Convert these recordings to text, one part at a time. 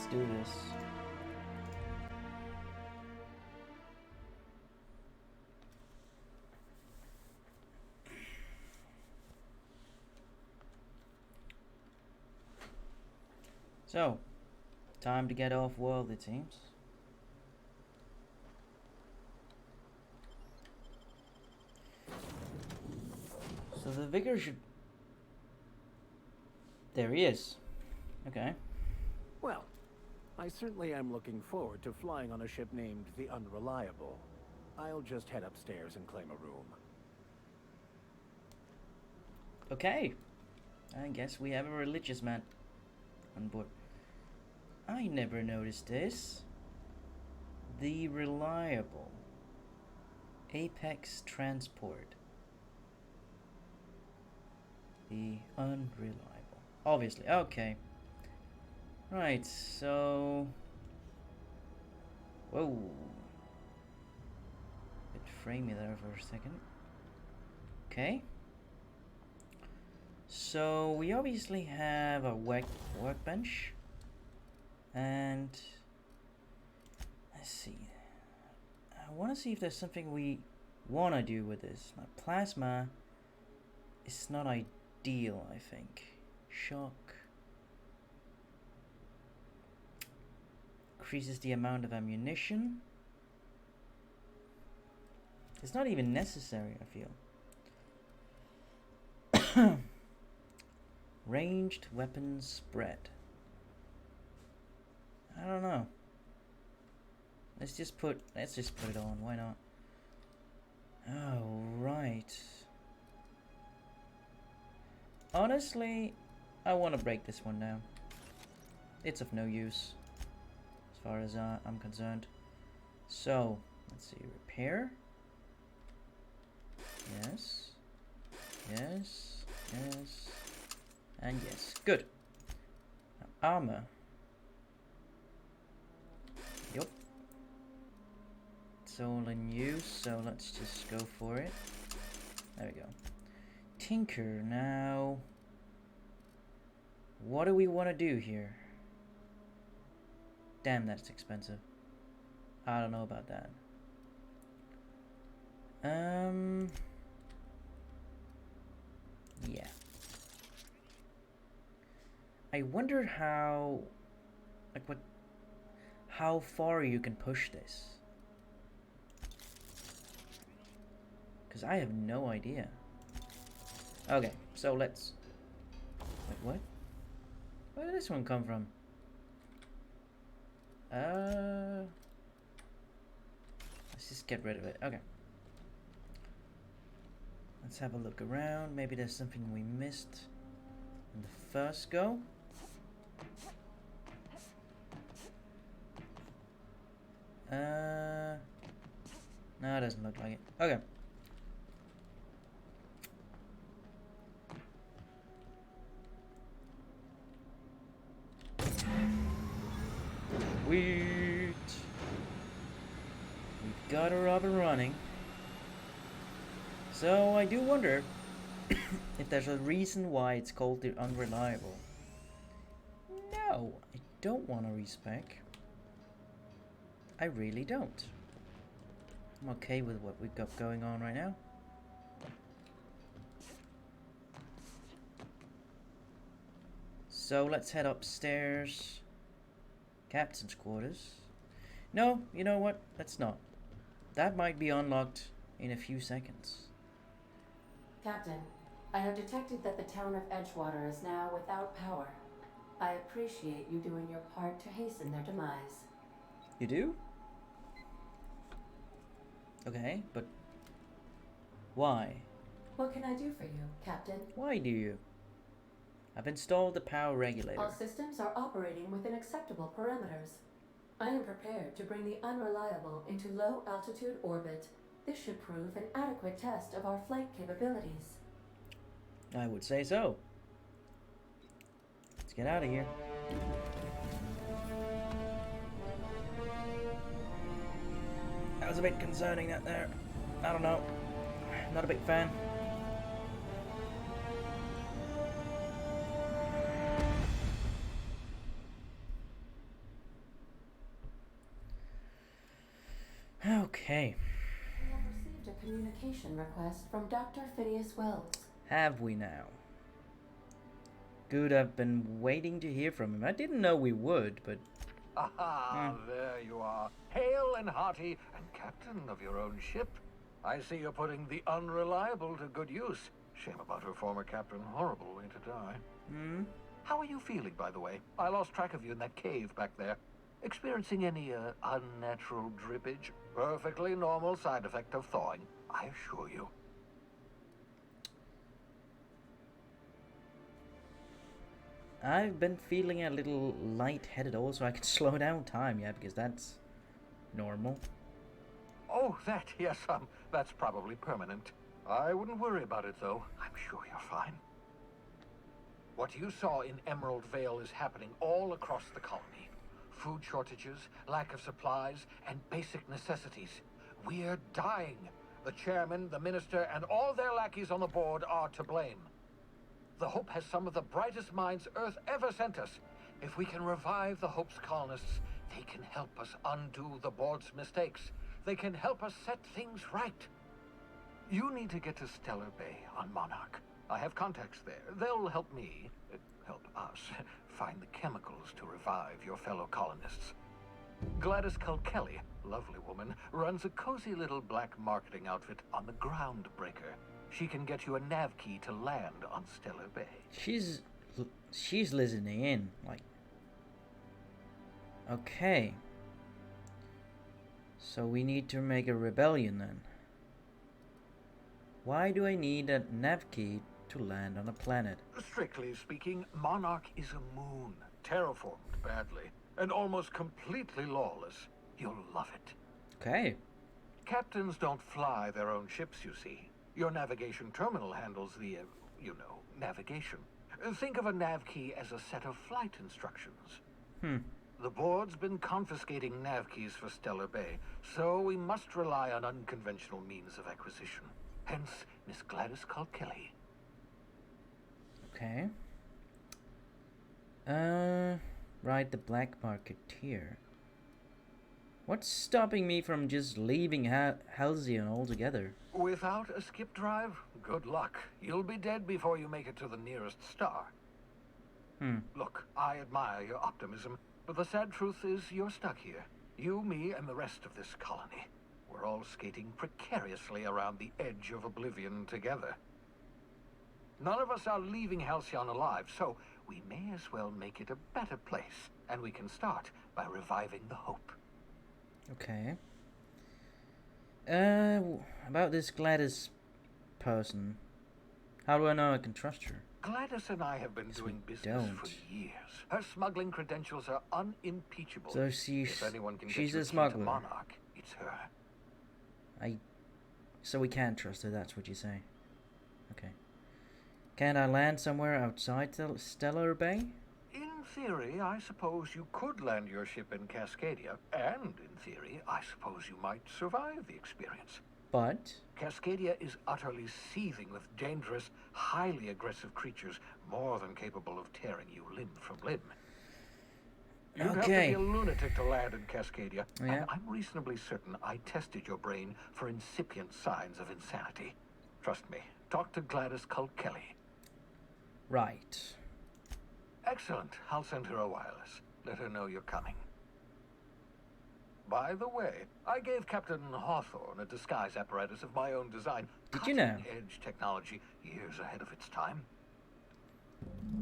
Let's do this. So, time to get off world, it seems. So the Vigor should... There he is. Okay. Well, I certainly am looking forward to flying on a ship named the Unreliable. I'll just head upstairs and claim a room. Okay. I guess we have a religious man on board. I never noticed this. The Reliable. Apex Transport. The Unreliable. Obviously. Okay. Right, so... Whoa. Bit framey there for a second. Okay. So we obviously have a workbench. And... Let's see. I want to see if there's something we want to do with this. My plasma is not ideal, I think. Shock. Increases the amount of ammunition. It's not even necessary, I feel. Ranged weapons spread. I don't know. Let's just put it on, why not? Oh, right. Honestly, I want to break this one down. It's of no use, as far as I'm concerned. So, let's see, repair. Yes. Yes. Yes. And yes. Good. Now, armor. Yup. It's all in use, so let's just go for it. There we go. Tinker, now... What do we want to do here? Damn, that's expensive. I don't know about that. Yeah. I wonder how... Like, what... How far you can push this. Because I have no idea. Okay, so let's... Wait, what? Where did this one come from? Let's just get rid of it. Okay. Let's have a look around. Maybe there's something we missed in the first go. No, it doesn't look like it. Okay. Sweet. We've got her up and running. So I do wonder if there's a reason why it's called the Unreliable. No, I don't want to respec. I really don't. I'm okay with what we've got going on right now. So let's head upstairs. Captain's quarters. No, you know what? Let's not. That might be unlocked in a few seconds. Captain, I have detected that the town of Edgewater is now without power. I appreciate you doing your part to hasten their demise. You do? Okay, but why? What can I do for you, Captain? Why do you? I've installed the power regulator. All systems are operating within acceptable parameters. I am prepared to bring the Unreliable into low-altitude orbit. This should prove an adequate test of our flight capabilities. I would say so. Let's get out of here. That was a bit concerning, that there. I don't know. Not a big fan. Okay. We have received a communication request from Dr. Phineas Wells. Have we now? Good, I've been waiting to hear from him. I didn't know we would, but... Aha, there you are. Hale and hearty, and captain of your own ship. I see you're putting the Unreliable to good use. Shame about her former captain. Horrible way to die. How are you feeling, by the way? I lost track of you in that cave back there. Experiencing any, unnatural drippage? Perfectly normal side effect of thawing, I assure you. I've been feeling a little lightheaded also. I can slow down time, yeah, because that's normal. Oh, that, yes, that's probably permanent. I wouldn't worry about it, though. I'm sure you're fine. What you saw in Emerald Vale is happening all across the colony. Food shortages, lack of supplies, and basic necessities. We're dying. The chairman, the minister, and all their lackeys on the board are to blame. The Hope has some of the brightest minds Earth ever sent us. If we can revive the Hope's colonists, they can help us undo the board's mistakes. They can help us set things right. You need to get to Stellar Bay on Monarch. I have contacts there. They'll help me, help us, find the chemicals to revive your fellow colonists. Gladys Kelly, lovely woman, runs a cozy little black marketing outfit on the Groundbreaker. She can get you a nav key to land on Stellar Bay. She's listening in, like... Okay. So we need to make a rebellion then. Why do I need a nav key to land on a planet? Strictly speaking, Monarch is a moon, terraformed badly, and almost completely lawless. You'll love it. Okay. Captains don't fly their own ships, you see. Your navigation terminal handles the, navigation. Think of a nav key as a set of flight instructions. The board's been confiscating nav keys for Stellar Bay, so we must rely on unconventional means of acquisition. Hence, Miss Gladys Kelly. Okay. Right, the black marketeer. What's stopping me from just leaving Halcyon altogether? Without a skip drive, good luck. You'll be dead before you make it to the nearest star. Look, I admire your optimism, but the sad truth is you're stuck here. You, me, and the rest of this colony. We're all skating precariously around the edge of oblivion together. None of us are leaving Halcyon alive, so we may as well make it a better place, and we can start by reviving the Hope. Okay. About this Gladys person. How do I know I can trust her? Gladys and I have been doing business for years. Her smuggling credentials are unimpeachable. So if anyone can she's get a smuggler. Monarch, it's her. So we can't trust her, that's what you say. Okay. Can I land somewhere outside Stellar Bay? In theory, I suppose you could land your ship in Cascadia, and in theory, I suppose you might survive the experience. But? Cascadia is utterly seething with dangerous, highly aggressive creatures, more than capable of tearing you limb from limb. You'd have to be a lunatic to land in Cascadia, and I'm reasonably certain I tested your brain for incipient signs of insanity. Trust me, talk to Gladys Kelly. Right. Excellent. I'll send her a wireless. Let her know you're coming. By the way, I gave Captain Hawthorne a disguise apparatus of my own design. Did you know? Cutting-edge technology, years ahead of its time.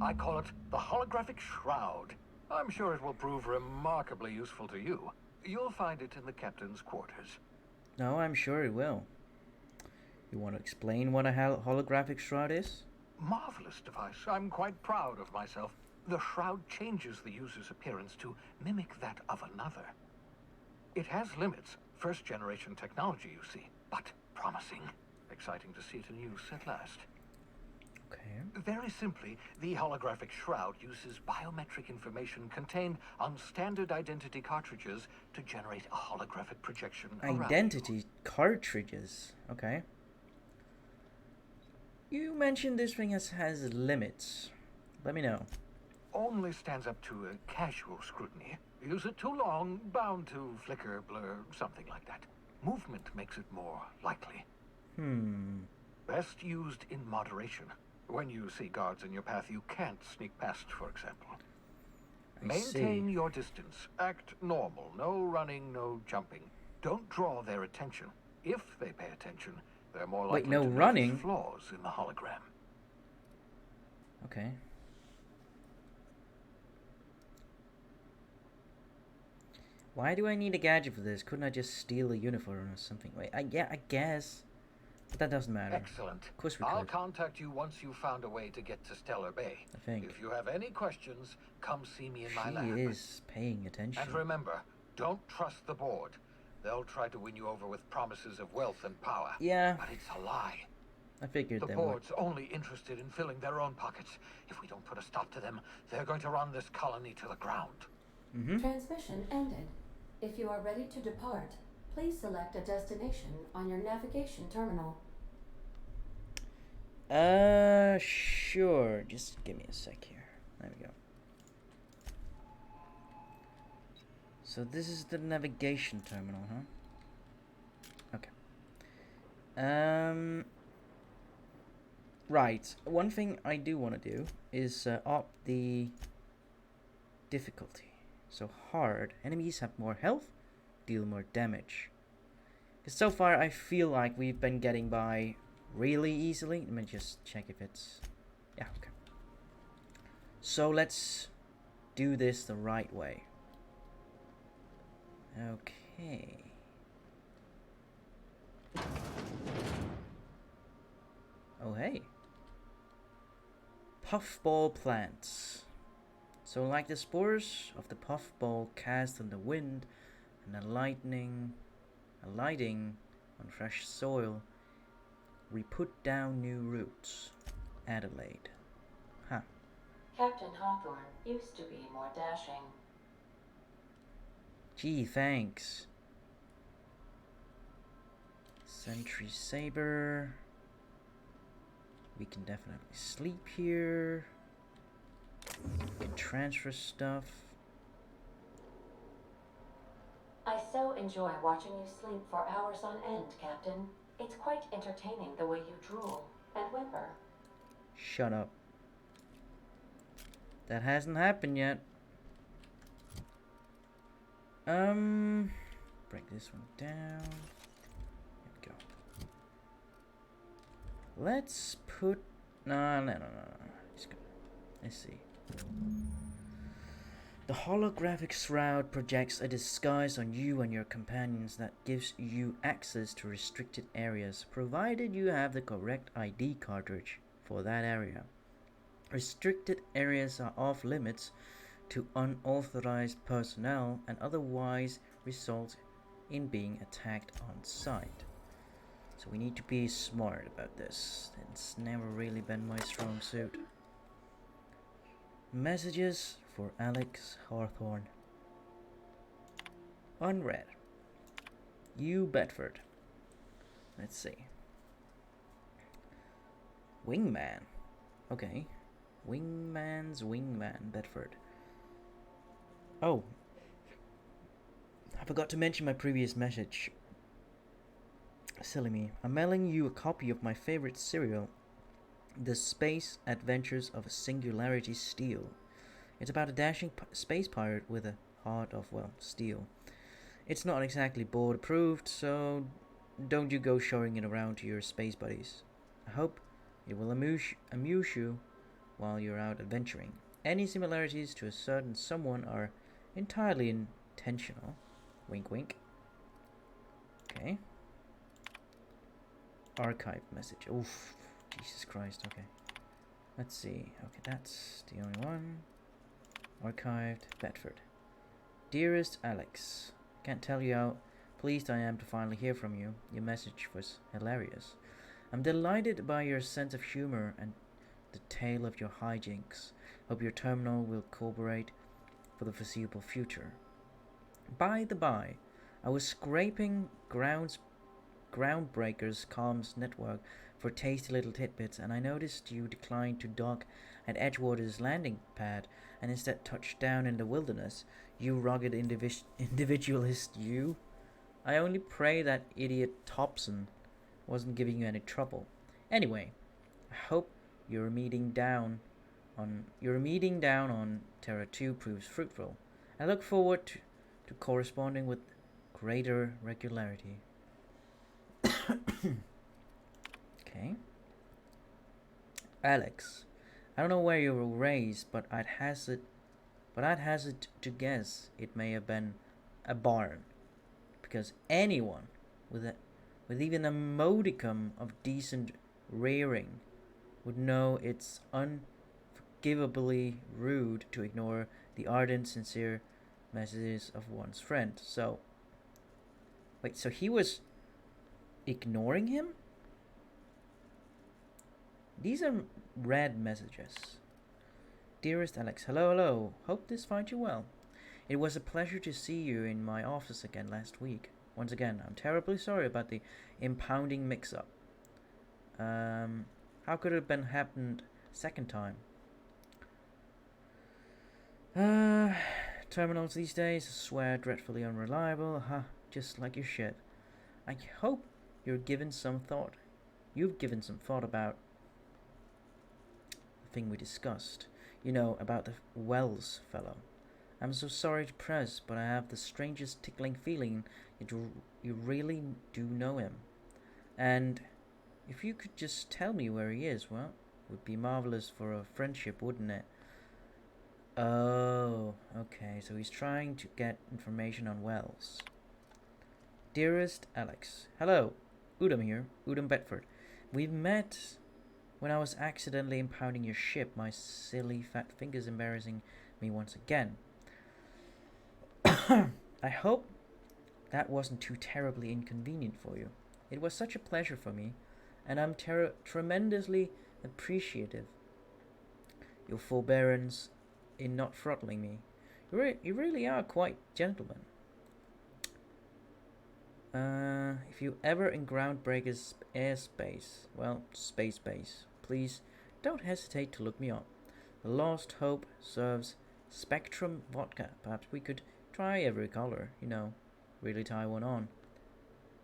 I call it the holographic shroud. I'm sure it will prove remarkably useful to you. You'll find it in the captain's quarters. No, I'm sure it will. You want to explain what a holographic shroud is? Marvelous device. I'm quite proud of myself. The shroud changes the user's appearance to mimic that of another. It has limits. First-generation technology, you see, but promising. Exciting to see it in use at last. Okay. Very simply, the holographic shroud uses biometric information contained on standard identity cartridges to generate a holographic projection around Identity cartridges. Okay. You mentioned this thing has limits. Let me know. Only stands up to a casual scrutiny. Use it too long, bound to flicker, blur, something like that. Movement makes it more likely. Best used in moderation. When you see guards in your path you can't sneak past, for example. Maintain your distance. Act normal. No running, no jumping. Don't draw their attention. If they pay attention, they're more likely to notice flaws in the hologram. Okay. Why do I need a gadget for this? Couldn't I just steal a uniform or something? Wait, I guess. But that doesn't matter. Excellent. Of course we I'll could. contact you once you've found a way to get to Stellar Bay. I think. If you have any questions, come see me in my lab. She is paying attention. And remember, don't trust the board. They'll try to win you over with promises of wealth and power. Yeah. But it's a lie. I figured the they would. board's only interested in filling their own pockets. If we don't put a stop to them, they're going to run this colony to the ground. Transmission ended. If you are ready to depart, please select a destination on your navigation terminal. Sure. Just give me a sec here. There we go. So this is the navigation terminal, huh? Okay. Right. One thing I do want to do is up the difficulty. So hard. Enemies have more health, deal more damage. Because so far I feel like we've been getting by really easily. Let me just check if it's... Yeah, okay. So let's do this the right way. Okay. Oh, hey. Puffball plants. So like the spores of the puffball cast in the wind and alighting on fresh soil, we put down new roots. Adelaide. Huh. Captain Hawthorne used to be more dashing. Gee, thanks. Sentry Saber. We can definitely sleep here. We can transfer stuff. I so enjoy watching you sleep for hours on end, Captain. It's quite entertaining the way you drool and whimper. Shut up. That hasn't happened yet. Break this one down. There we go. Let's put... No. Let's see. The holographic shroud projects a disguise on you and your companions that gives you access to restricted areas, provided you have the correct ID cartridge for that area. Restricted areas are off limits to unauthorized personnel and otherwise result in being attacked on sight. So we need to be smart about this. It's never really been my strong suit. Messages for Alex Hawthorne. Unread. You Bedford. Let's see. Wingman. Okay. Wingman's Wingman, Bedford. Oh. I forgot to mention my previous message. Silly me. I'm mailing you a copy of my favorite serial, The Space Adventures of Singularity Steel. It's about a dashing space pirate with a heart of, well, steel. It's not exactly board approved, so don't you go showing it around to your space buddies. I hope it will amuse you while you're out adventuring. Any similarities to a certain someone are entirely intentional. Wink wink. Okay. Archive message. Oof. Jesus Christ. Okay. Let's see. Okay, that's the only one. Archived. Bedford. Dearest Alex, can't tell you how pleased I am to finally hear from you. Your message was hilarious. I'm delighted by your sense of humor and the tale of your hijinks. Hope your terminal will cooperate for the foreseeable future. By the by, I was scraping Groundbreaker's comms network for tasty little tidbits, and I noticed you declined to dock at Edgewater's landing pad and instead touched down in the wilderness. You rugged individualist, you. I only pray that idiot Thompson wasn't giving you any trouble. Anyway, I hope your meeting down on Terra 2 proves fruitful. I look forward to corresponding with greater regularity. Okay. Alex, I don't know where you were raised, but I'd hazard to guess it may have been a barn, because anyone with with even a modicum of decent rearing would know it's unforgivably rude to ignore the ardent, sincere messages of one's friend. So, wait, so he was ignoring him? These are read messages. Dearest Alex, hello, hello. Hope this finds you well. It was a pleasure to see you in my office again last week. Once again, I'm terribly sorry about the impounding mix-up. How could it have been happened second time? Terminals these days, I swear, dreadfully unreliable. Just like your shit. I hope you've given some thought about the thing we discussed. You know, about the Wells fellow. I'm so sorry to press, but I have the strangest tickling feeling you really do know him. And if you could just tell me where he is, well, it would be marvelous for a friendship, wouldn't it? Oh, okay, so he's trying to get information on Wells. Dearest Alex, hello, Udom here, Udom Bedford. We've met when I was accidentally impounding your ship, my silly fat fingers embarrassing me once again. I hope that wasn't too terribly inconvenient for you. It was such a pleasure for me, and I'm tremendously appreciative your forbearance in not throttling me. You really are quite gentleman. If you ever in Groundbreaker's airspace, well, space base, please don't hesitate to look me up. The Lost Hope serves Spectrum vodka. Perhaps we could try every color, really tie one on.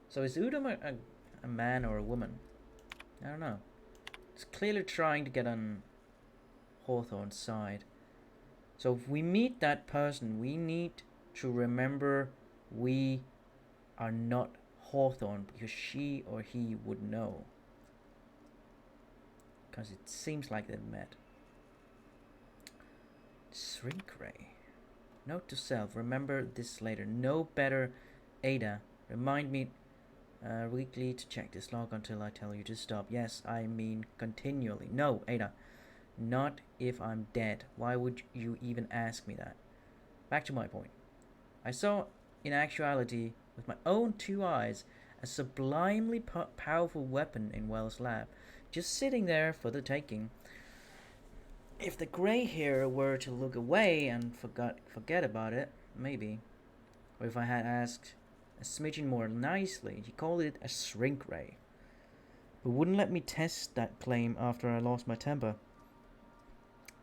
So is Udom a man or a woman? I don't know. It's clearly trying to get on Hawthorne's side. So if we meet that person, we need to remember we are not Hawthorne, because she or he would know. Because it seems like they've met. Shrink ray. Note to self, remember this later. No better, Ada. Remind me weekly to check this log until I tell you to stop. Yes, I mean continually. No, Ada. Not if I'm dead. Why would you even ask me that? Back to my point. I saw, in actuality, with my own two eyes, a sublimely powerful weapon in Wells' lab, just sitting there for the taking. If the grey hair were to look away and forget about it, maybe. Or if I had asked a smidgen more nicely, he called it a shrink ray. But wouldn't let me test that claim after I lost my temper.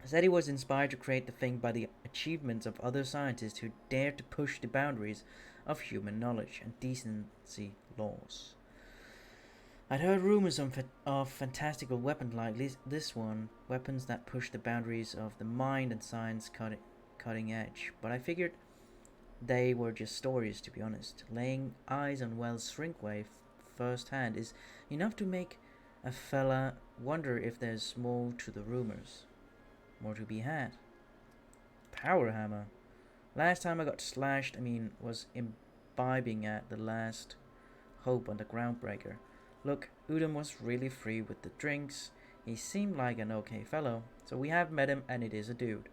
Said he was inspired to create the thing by the achievements of other scientists who dared to push the boundaries of human knowledge and decency laws. I'd heard rumors of fantastical weapons like this one, weapons that push the boundaries of the mind and science cutting edge, but I figured they were just stories, to be honest. Laying eyes on Wells' shrinkwave firsthand is enough to make a fella wonder if there's more to the rumors. More to be had. Power hammer. Last time I got slashed, was imbibing at the Last Hope on the Groundbreaker. Look, Udom was really free with the drinks. He seemed like an okay fellow, so we have met him and it is a dude.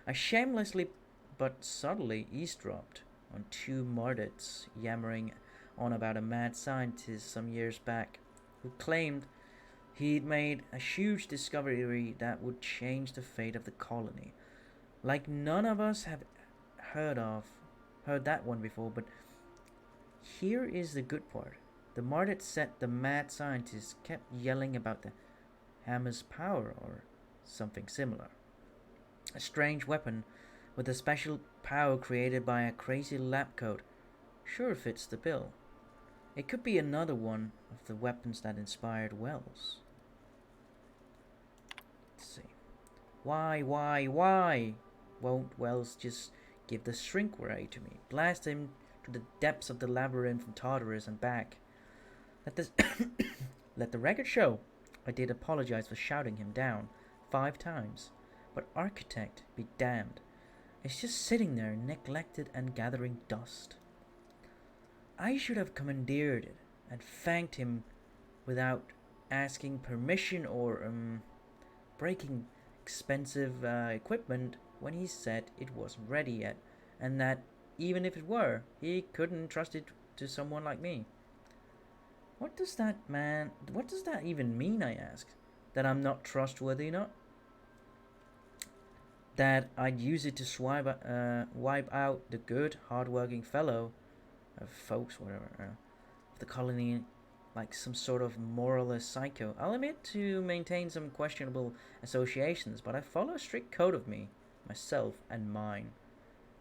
I shamelessly but subtly eavesdropped on two Mardits yammering on about a mad scientist some years back who claimed he'd made a huge discovery that would change the fate of the colony. Like none of us have heard that one before, but here is the good part. The Mardit said the mad scientist kept yelling about the hammer's power or something similar. A strange weapon with a special power created by a crazy lab coat sure fits the bill. It could be another one of the weapons that inspired Wells. Let's see. Why? Won't Wells just give the shrink ray to me? Blast him to the depths of the labyrinth from Tartarus and back. Let the record show. I did apologize for shouting him down 5 times. But Architect be damned. It's just sitting there, neglected and gathering dust. I should have commandeered it and thanked him without asking permission or breaking expensive equipment when he said it wasn't ready yet, and that even if it were, he couldn't trust it to someone like me. What does that even mean, I asked? That I'm not trustworthy, not? That I'd use it to wipe out the good, hard-working fellow, folks, whatever, of the colony, like some sort of moralist psycho. I'll admit to maintain some questionable associations, but I follow a strict code of me, myself, and mine.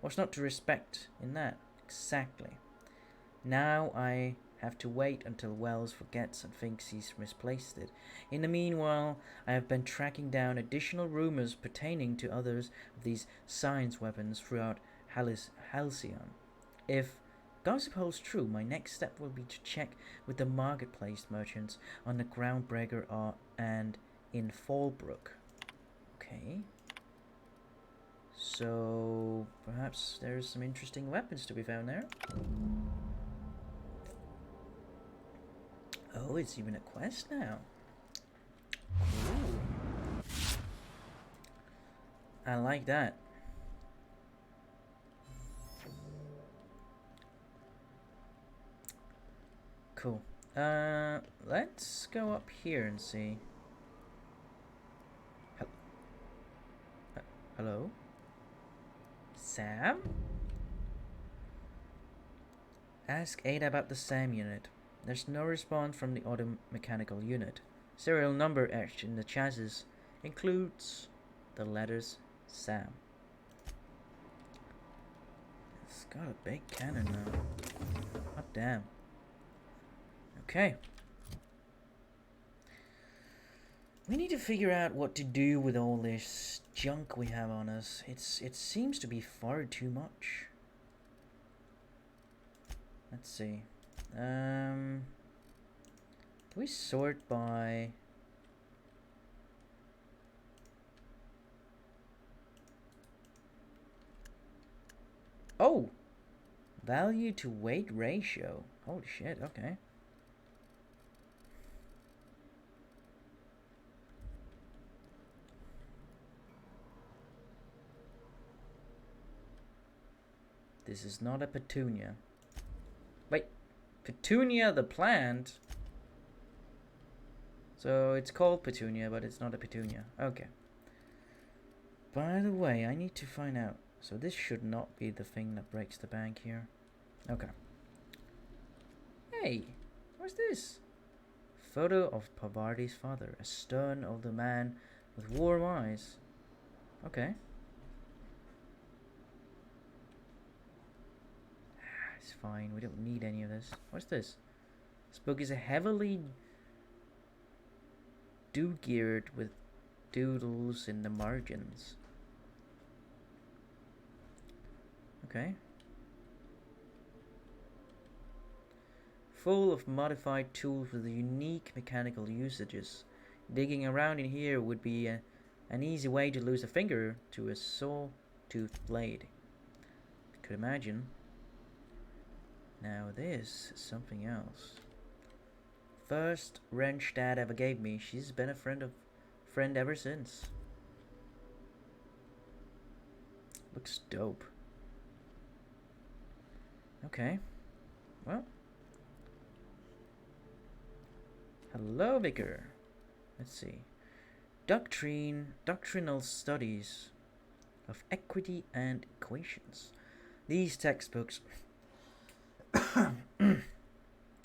What's not to respect in that? Exactly. Now I have to wait until Wells forgets and thinks he's misplaced it. In the meanwhile, I have been tracking down additional rumors pertaining to others of these science weapons throughout Halcyon. If gossip holds true, my next step will be to check with the marketplace merchants on the Groundbreaker and in Fallbrook. Okay. So, perhaps there's some interesting weapons to be found there. Oh, it's even a quest now. Cool. I like that. Cool. Let's go up here and see. Hello? Sam? Ask Ada about the SAM unit. There's no response from the auto mechanical unit. Serial number etched in the chassis includes the letters SAM. It's got a big cannon now. God damn. Okay. We need to figure out what to do with all this junk we have on us. It seems to be far too much. Let's see. Can we sort by... Oh! Value to weight ratio. Holy shit, okay. This is not a petunia. Wait, petunia the plant? So it's called petunia, but it's not a petunia. Okay. By the way, I need to find out. So this should not be the thing that breaks the bank here. Okay. Hey, what's this? Photo of Pavardi's father, a stern older man with warm eyes. Okay. It's fine, we don't need any of this. What's this? This book is heavily geared with doodles in the margins. Okay. Full of modified tools with unique mechanical usages. Digging around in here would be an easy way to lose a finger to a saw-toothed blade. Could imagine. Now this is something else. First wrench Dad ever gave me. She's been a friend ever since. Looks dope. Okay. Well. Hello, Vicar. Let's see. Doctrinal studies of equity and equations. These textbooks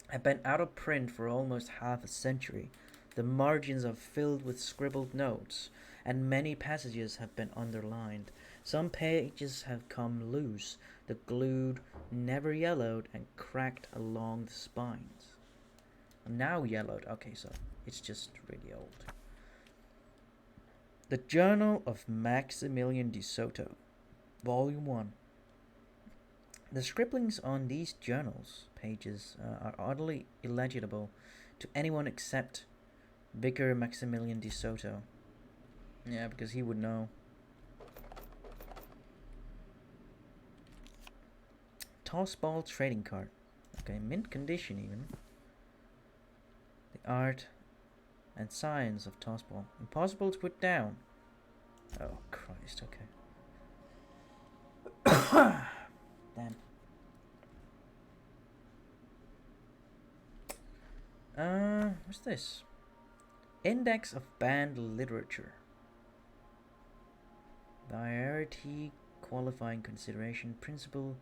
have been out of print for almost half a century. The margins are filled with scribbled notes, and many passages have been underlined. Some pages have come loose. The glue never yellowed and cracked along the spines. Now yellowed. Okay, so it's just really old. The Journal of Maximilian de Soto, Volume 1. The scribblings on these journals pages are utterly illegible to anyone except Vicar Maximilian de Soto. Yeah, because he would know. Tossball trading card. Okay, mint condition even. The art and science of tossball. Impossible to put down. Oh, Christ, okay. Damn. What's this? Index of Banned Literature. Variety, qualifying consideration, principle,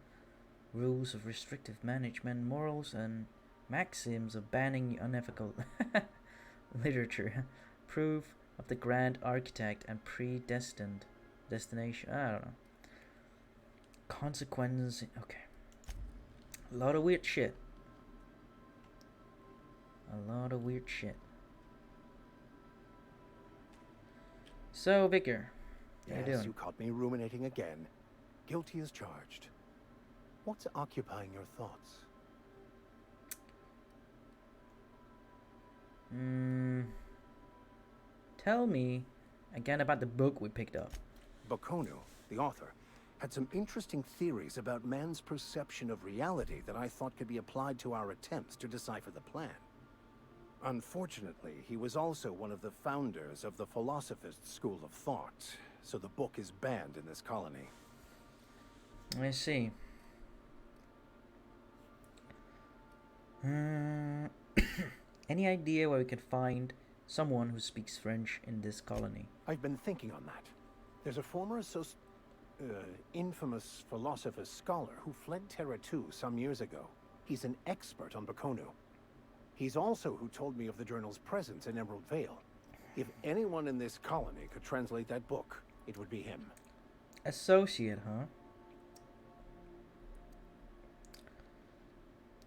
rules of restrictive management, morals, and maxims of banning unethical literature. Proof of the grand architect and predestined destination. I don't know. Consequences. Okay. A lot of weird shit. A lot of weird shit. So, Vicar, how you doing? You caught me ruminating again. Guilty as charged. What's occupying your thoughts? Tell me again about the book we picked up. Bocconu, the author, had some interesting theories about man's perception of reality that I thought could be applied to our attempts to decipher the plan. Unfortunately, he was also one of the founders of the Philosophist school of thought, so the book is banned in this colony. I see. Any idea where we can find someone who speaks French in this colony? I've been thinking on that. There's a former infamous Philosophist scholar who fled Terra 2 some years ago. He's an expert on Bocconu. He's also who told me of the journal's presence in Emerald Vale. If anyone in this colony could translate that book, it would be him. Associate, huh?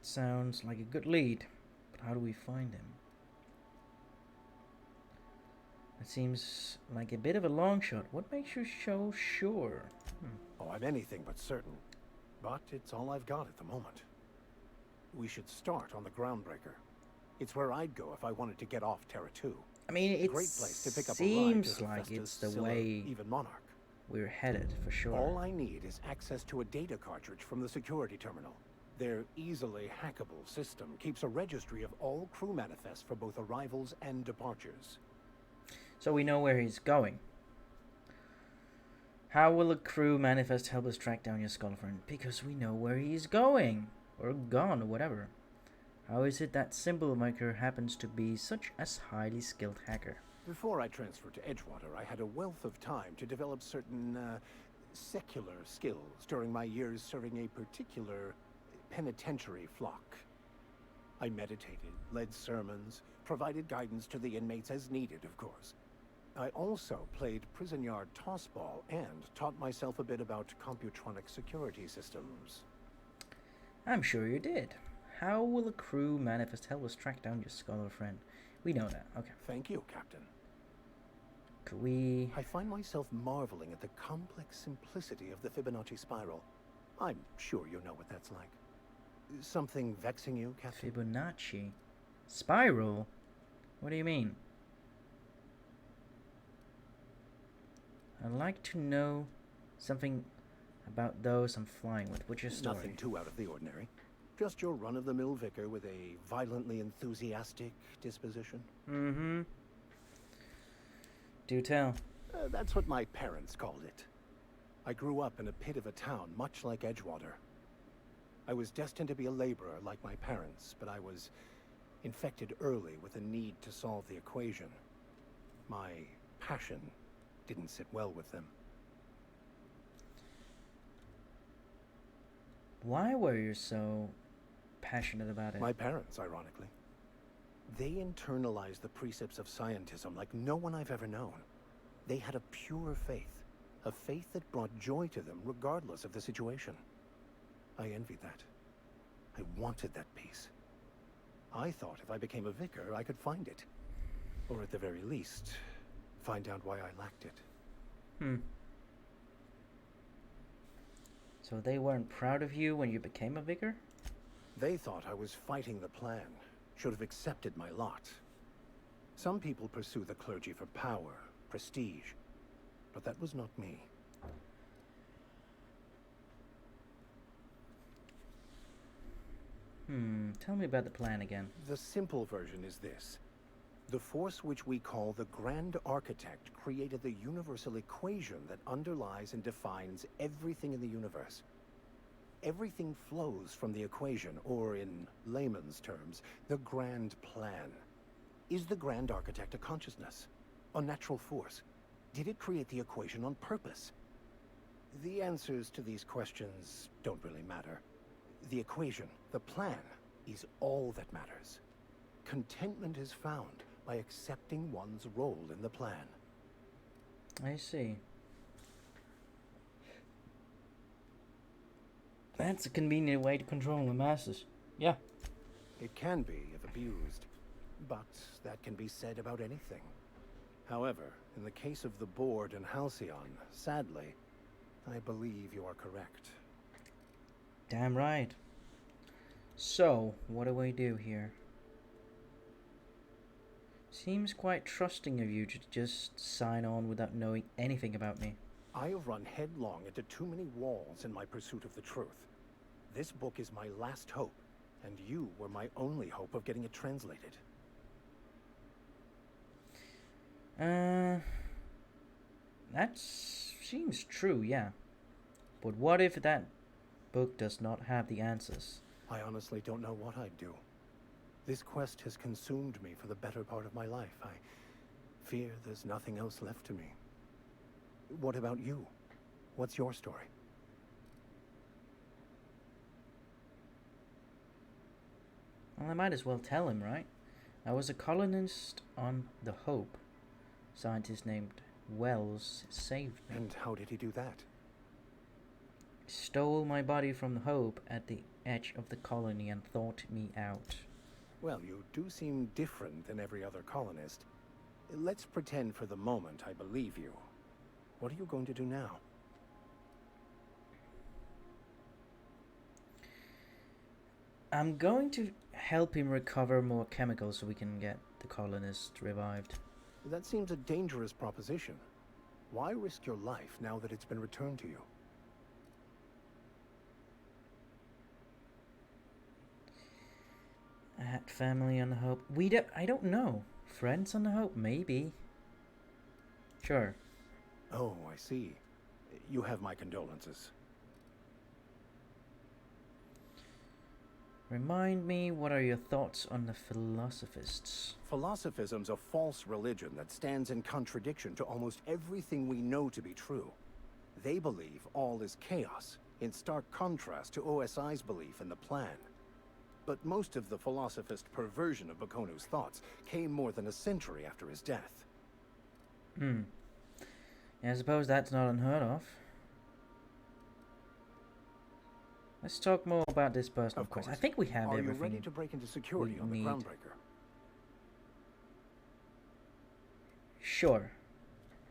Sounds like a good lead, but how do we find him? It seems like a bit of a long shot. What makes you so sure? Oh, I'm anything but certain. But it's all I've got at the moment. We should start on the Groundbreaker. It's where I'd go if I wanted to get off Terra 2. I mean, it Great place to pick up seems a ride like to it's the Scylla, way even Monarch. we're headed, for sure. All I need is access to a data cartridge from the security terminal. Their easily hackable system keeps a registry of all crew manifests for both arrivals and departures. So we know where he's going. How will a crew manifest help us track down your scholar friend? Because we know where he's going. Or gone, or whatever. How is it that Symbol Maker happens to be such a highly skilled hacker? Before I transferred to Edgewater, I had a wealth of time to develop certain, secular skills during my years serving a particular penitentiary flock. I meditated, led sermons, provided guidance to the inmates as needed, of course. I also played prison yard tossball and taught myself a bit about computronic security systems. I'm sure you did. How will a crew manifest help us track down your scholar friend? We know that. Okay. Thank you, Captain. Could we... I find myself marveling at the complex simplicity of the Fibonacci spiral. I'm sure you know what that's like. Something vexing you, Captain? Fibonacci? Spiral? What do you mean? I'd like to know something about those I'm flying with. What's your story? Nothing too out of the ordinary. Just your run-of-the-mill vicar with a violently enthusiastic disposition. Mm-hmm. Do tell. That's what my parents called it. I grew up in a pit of a town, much like Edgewater. I was destined to be a laborer like my parents, but I was infected early with a need to solve the equation. My passion didn't sit well with them. Why were you so passionate about it? My parents, ironically. They internalized the precepts of scientism like no one I've ever known. They had a pure faith, A faith that brought joy to them regardless of the situation. I envied that. I wanted that peace. I thought if I became a vicar, I could find it. Or at the very least, find out why I lacked it. So they weren't proud of you when you became a vicar? They thought I was fighting the plan, should have accepted my lot. Some people pursue the clergy for power, prestige, but that was not me. Tell me about the plan again. The simple version is this. The force which we call the Grand Architect created the universal equation that underlies and defines everything in the universe. Everything flows from the equation, or in layman's terms, the grand plan. Is the Grand Architect a consciousness? A natural force? Did it create the equation on purpose? The answers to these questions don't really matter. The equation, the plan, is all that matters. Contentment is found by accepting one's role in the plan. I see. That's a convenient way to control the masses. Yeah. It can be if abused, but that can be said about anything. However, in the case of the board and Halcyon, sadly, I believe you are correct. Damn right. So, what do we do here? Seems quite trusting of you to just sign on without knowing anything about me. I have run headlong into too many walls in my pursuit of the truth. This book is my last hope, and you were my only hope of getting it translated. That seems true, yeah. But what if that book does not have the answers? I honestly don't know what I'd do. This quest has consumed me for the better part of my life. I fear there's nothing else left to me. What about you? What's your story? Well, I might as well tell him, right? I was a colonist on the Hope. Scientist named Wells saved me. And how did he do that? Stole my body from the Hope at the edge of the colony and thought me out. Well, you do seem different than every other colonist. Let's pretend for the moment I believe you. What are you going to do now? I'm going to help him recover more chemicals so we can get the colonist revived. That seems a dangerous proposition. Why risk your life now that it's been returned to you? I had family on the Hope. I don't know. Friends on the Hope, maybe. Sure. Oh, I see. You have my condolences. Remind me, what are your thoughts on the philosophists? Philosophism's a false religion that stands in contradiction to almost everything we know to be true. They believe all is chaos, in stark contrast to OSI's belief in the plan. But most of the philosophist perversion of Bakonu's thoughts came more than a century after his death. Yeah, I suppose that's not unheard of. Let's talk more about this person, of course. I think we have everything. Are you ready to break into security on the Groundbreaker? Sure.